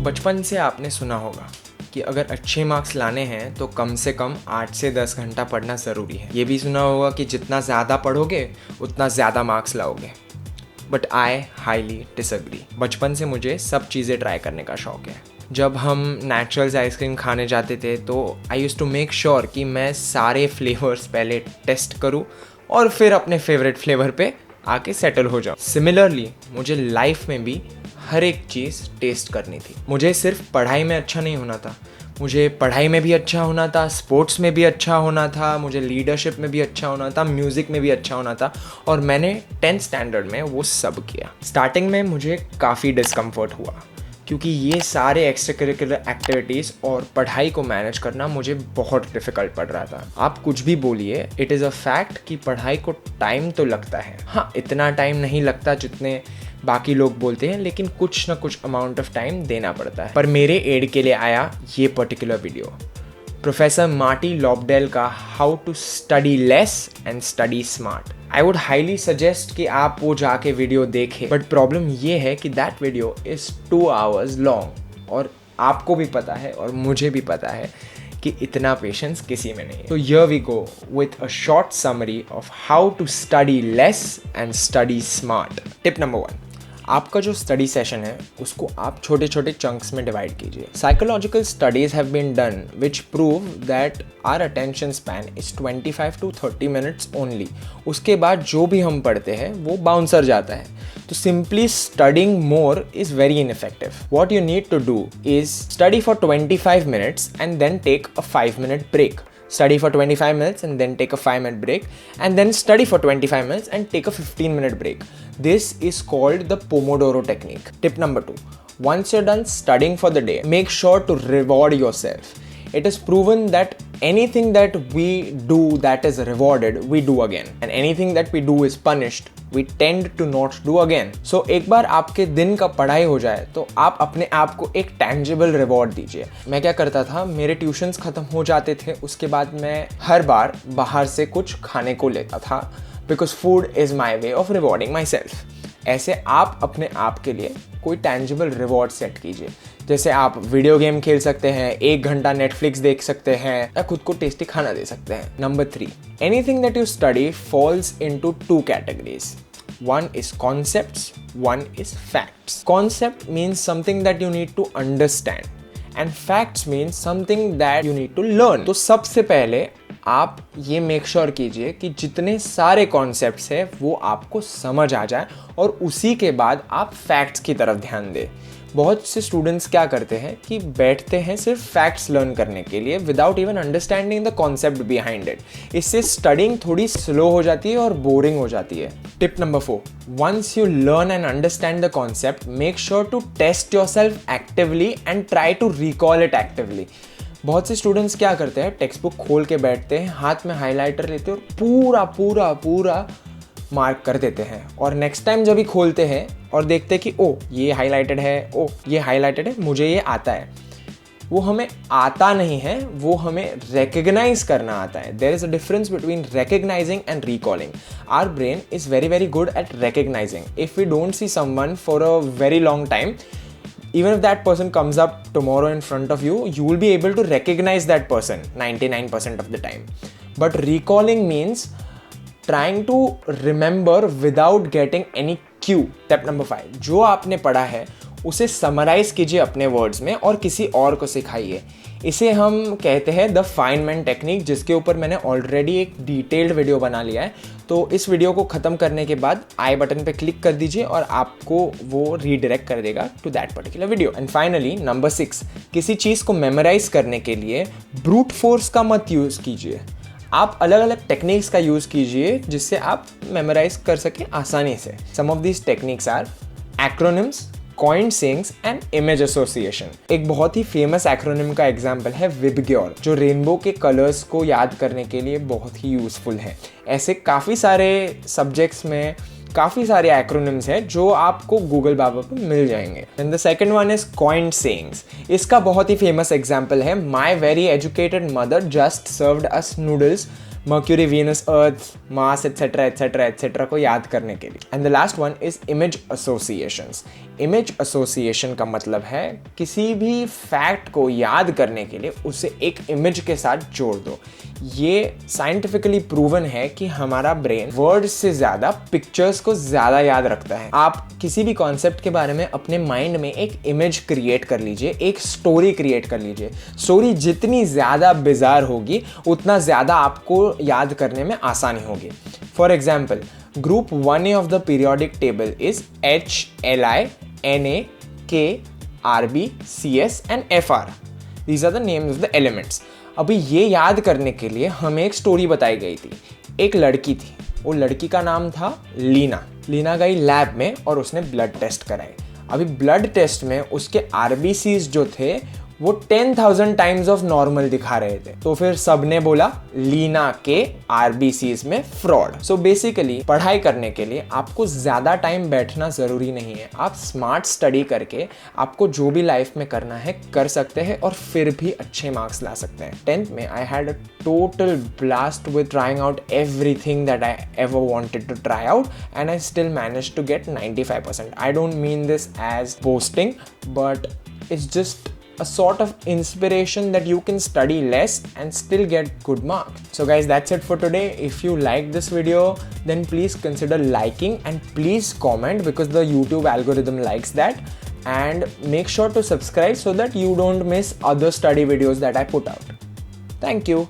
बचपन से आपने सुना होगा कि अगर अच्छे मार्क्स लाने हैं तो कम से कम 8 से 10 घंटा पढ़ना ज़रूरी है। ये भी सुना होगा कि जितना ज़्यादा पढ़ोगे उतना ज़्यादा मार्क्स लाओगे। But I highly disagree. बचपन से मुझे सब चीज़ें ट्राई करने का शौक़ है। जब हम नेचुरल्स आइसक्रीम खाने जाते थे तो आई यूज़ टू मेक श्योर कि मैं सारे फ्लेवर्स पहले टेस्ट करूँ और फिर अपने फेवरेट फ्लेवर पे आके सेटल हो जाऊँ। सिमिलरली मुझे लाइफ में भी हर एक चीज़ टेस्ट करनी थी। मुझे सिर्फ पढ़ाई में अच्छा नहीं होना था, मुझे पढ़ाई में भी अच्छा होना था, स्पोर्ट्स में भी अच्छा होना था, मुझे लीडरशिप में भी अच्छा होना था, म्यूज़िक में भी अच्छा होना था। और मैंने 10th स्टैंडर्ड में वो सब किया। स्टार्टिंग में मुझे काफ़ी डिस्कम्फर्ट हुआ क्योंकि ये सारे एक्स्ट्रा करिकुलर एक्टिविटीज़ और पढ़ाई को मैनेज करना मुझे बहुत डिफ़िकल्ट पड़ रहा था। आप कुछ भी बोलिए, इट इज़ अ फैक्ट कि पढ़ाई को टाइम तो लगता है। हाँ, इतना टाइम नहीं लगता जितने बाकी लोग बोलते हैं, लेकिन कुछ ना कुछ अमाउंट ऑफ टाइम देना पड़ता है। पर मेरे एड के लिए आया ये particular video, professor Marty Lobdell का how to study less and study smart. I would highly suggest कि आप वो जाके वीडियो देखें। बट प्रॉब्लम ये है कि that video is 2 hours long और आपको भी पता है और मुझे भी पता है कि इतना पेशेंस किसी में नहीं है। तो here we go with a short summary of how to study less and study smart. Tip number 1, आपका जो स्टडी सेशन है उसको आप छोटे छोटे चंक्स में डिवाइड कीजिए। Psychological studies have been done which prove that our attention span is 25 to 30 minutes only. उसके बाद जो भी हम पढ़ते हैं वो बाउंसर जाता है। तो simply studying more is very ineffective. What you need to do is study for 25 minutes and then take a 5-minute break. Study for 25 minutes and then take a 5-minute break, and then study for 25 minutes and take a 15-minute break. This is called the Pomodoro technique. Tip number 2, once you're done studying for the day, make sure to reward yourself. It is proven that anything that we do that is rewarded, we do again. And anything that we do is punished, we tend to not do again. So एक बार आपके दिन का पढ़ाई हो जाए तो आप अपने आप को एक tangible reward दीजिए। मैं क्या करता था, मेरे ट्यूशन्स ख़त्म हो जाते थे, उसके बाद मैं हर बार बाहर से कुछ खाने को लेता था, because food is my way of rewarding myself. ऐसे आप अपने आप के लिए कोई tangible reward सेट कीजिए। जैसे आप वीडियो गेम खेल सकते हैं, 1 घंटा नेटफ्लिक्स देख सकते हैं, या खुद को टेस्टी खाना दे सकते हैं। Number 3, anything that you study falls into 2 categories. One is concepts, one is facts. Concept means something that you need to understand and facts means something that you need to learn. तो सबसे पहले आप ये make sure कीजिए कि जितने सारे concepts हैं वो आपको समझ आ जाए और उसी के बाद आप फैक्ट्स की तरफ ध्यान दें। बहुत से स्टूडेंट्स क्या करते हैं कि बैठते हैं सिर्फ फैक्ट्स लर्न करने के लिए without even understanding the concept behind it. इससे स्टडिंग थोड़ी स्लो हो जाती है और बोरिंग हो जाती है। Tip number 4, once you learn and understand the concept, make sure to test yourself actively and try to recall it actively. बहुत से स्टूडेंट्स क्या करते हैं, टेक्स्ट बुक खोल के बैठते हैं, हाथ में हाइलाइटर लेते हैं और पूरा मार्क कर देते हैं और नेक्स्ट टाइम जब भी खोलते हैं और देखते हैं कि ओ ये हाइलाइटेड है, ओ ये हाइलाइटेड है, मुझे ये आता है। वो हमें आता नहीं है, वो हमें रिकग्नाइज करना आता है। There is a difference between recognising and recalling. Our brain is very good at recognising. If we don't see someone for a very long time, even if that person comes up tomorrow in front of you, you will be able to recognize that person 99% of the time. But recalling means trying to remember without getting any cue. Step number 5, जो आपने पढ़ा है उसे summarise कीजिए अपने words में और किसी और को सिखाइए। इसे हम कहते हैं द फाइनमैन टेक्निक, जिसके ऊपर मैंने ऑलरेडी एक डिटेल्ड वीडियो बना लिया है। तो इस वीडियो को ख़त्म करने के बाद आई बटन पे क्लिक कर दीजिए और आपको वो रीडायरेक्ट कर देगा to that particular video. And finally number 6, किसी चीज़ को मेमोराइज करने के लिए ब्रूट फोर्स का मत यूज़ कीजिए। आप अलग अलग टेक्निक्स का यूज़ कीजिए जिससे आप मेमोराइज कर सकें आसानी से। Some of these techniques are acronyms, coined sayings and image association. एक बहुत ही फेमस एक्रोनिम का एग्जाम्पल है विबग्योर, जो रेनबो के कलर्स को याद करने के लिए बहुत ही यूज़फुल है। ऐसे काफ़ी सारे सब्जेक्ट्स में काफ़ी सारे एक्रोनिम्स हैं जो आपको गूगल बाबा पर मिल जाएंगे। And the second one is coined sayings. इसका बहुत ही फेमस एग्जाम्पल है, my very educated mother just served us noodles, mercury, Venus, earth, Mars etcetera etcetera etcetera को याद करने के लिए। And the last one is image associations. Image association का मतलब है किसी भी फैक्ट को याद करने के लिए उसे एक इमेज के साथ जोड़ दो। ये साइंटिफिकली प्रूवन है कि हमारा ब्रेन वर्ड्स से ज़्यादा पिक्चर्स को ज़्यादा याद रखता है। आप किसी भी कॉन्सेप्ट के बारे में अपने माइंड में एक इमेज क्रिएट कर लीजिए, एक स्टोरी क्रिएट कर लीजिए। स्टोरी जितनी ज़्यादा बिजार होगी उतना ज़्यादा आपको याद करने में आसानी होगी। For example, Group 1A of the periodic table is H, Li, Na, K, Rb, Cs and Fr. These are the names of the elements. अभी ये याद करने के लिए हमें एक स्टोरी बताई गई थी। एक लड़की थी, वो लड़की का नाम था लीना। लीना गई लैब में और उसने ब्लड टेस्ट कराए। अभी ब्लड टेस्ट में उसके RBCs जो थे वो 10,000 टाइम्स ऑफ नॉर्मल दिखा रहे थे। तो फिर सबने बोला लीना के RBCs में फ्रॉड। सो बेसिकली पढ़ाई करने के लिए आपको ज़्यादा टाइम बैठना ज़रूरी नहीं है। आप स्मार्ट स्टडी करके आपको जो भी लाइफ में करना है कर सकते हैं और फिर भी अच्छे मार्क्स ला सकते हैं। 10th में I had a total blast with trying out everything that I ever wanted to try out and I still manage to get 95%. I don't mean this as boasting, but it's just a sort of inspiration that you can study less and still get good marks. So guys, that's it for today. If you like this video, then please consider liking and please comment because the YouTube algorithm likes that, and make sure to subscribe so that you don't miss other study videos that I put out. Thank you.